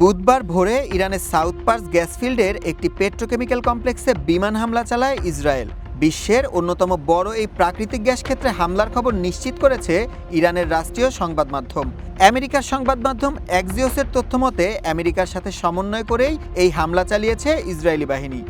বুধবার ভোরে ইরানের সাউথ পার্স গ্যাস ফিল্ডের একটি পেট্রোকেমিক্যাল কমপ্লেক্সে বিমান হামলা চালায় ইসরায়েল। বিশ্বের অন্যতম বড় এই প্রাকৃতিক গ্যাস ক্ষেত্রে হামলার খবর নিশ্চিত করেছে ইরানের রাষ্ট্রীয় সংবাদ মাধ্যম। আমেরিকার সংবাদ মাধ্যম অ্যাক্সিওসের তথ্যমতে আমেরিকার সাথে সমন্বয় করেই এই হামলা চালিয়েছে ইসরায়েলি বাহিনী।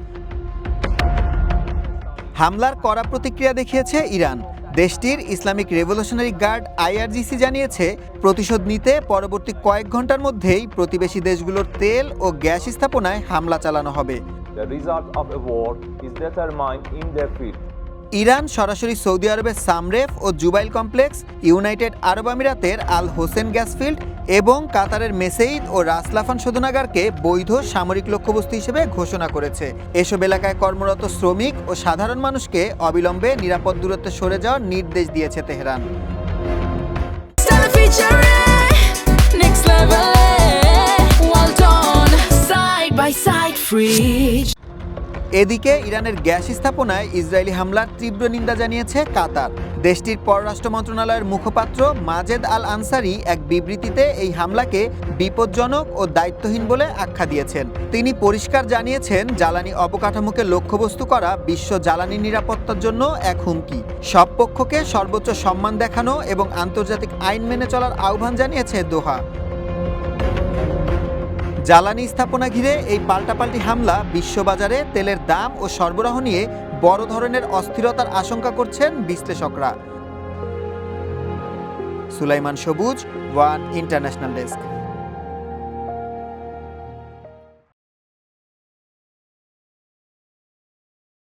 হামলার কড়া প্রতিক্রিয়া দেখিয়েছে ইরান। দেশটির ইসলামিক রেভলিউশনারি গার্ড IRGC জানিয়েছে, প্রতিশোধ নিতে পরবর্তী কয়েক ঘন্টার মধ্যেই প্রতিবেশী দেশগুলোর তেল ও গ্যাস স্থাপনায় হামলা চালানো হবে। ইরান সরাসরি সৌদি আরবের সামরেফ ও জুবাইল কমপ্লেক্স, ইউনাইটেড আরব আমিরাতের আল হোসেন গ্যাস ফিল্ড এবং কাতারের মেসেইদ ও রাসলাফান শোধনাগারকে বৈধ সামরিক লক্ষ্যবস্তু হিসেবে ঘোষণা করেছে। এসব এলাকায় কর্মরত শ্রমিক ও সাধারণ মানুষকে অবিলম্বে নিরাপদ দূরত্বে সরে যাওয়ার নির্দেশ দিয়েছে তেহরান। এদিকে ইরানের গ্যাস স্থাপনায় ইসরায়েলি হামলার তীব্র নিন্দা জানিয়েছে কাতার। দেশটির পররাষ্ট্র মন্ত্রণালয়ের মুখপাত্র মাজেদ আল আনসারি এক বিবৃতিতে এই হামলাকে বিপজ্জনক ও দায়িত্বহীন বলে আখ্যা দিয়েছেন। তিনি পরিষ্কার জানিয়েছেন, জ্বালানি অবকাঠামোকে লক্ষ্যবস্তু করা বিশ্ব জ্বালানি নিরাপত্তার জন্য এক হুমকি। সব পক্ষকে সর্বোচ্চ সম্মান দেখানো এবং আন্তর্জাতিক আইন মেনে চলার আহ্বান জানিয়েছে দোহা। জ্বালানি স্থাপনা ঘিরে এই পাল্টাপাল্টি হামলা বিশ্ববাজারে তেলের দাম ও সরবরাহ নিয়ে বড় ধরনের অস্থিরতার আশঙ্কা করছেন বিশ্লেষকরা। সুলাইমান সবুজ, ওয়ান ইন্টারন্যাশনাল ডেস্ক।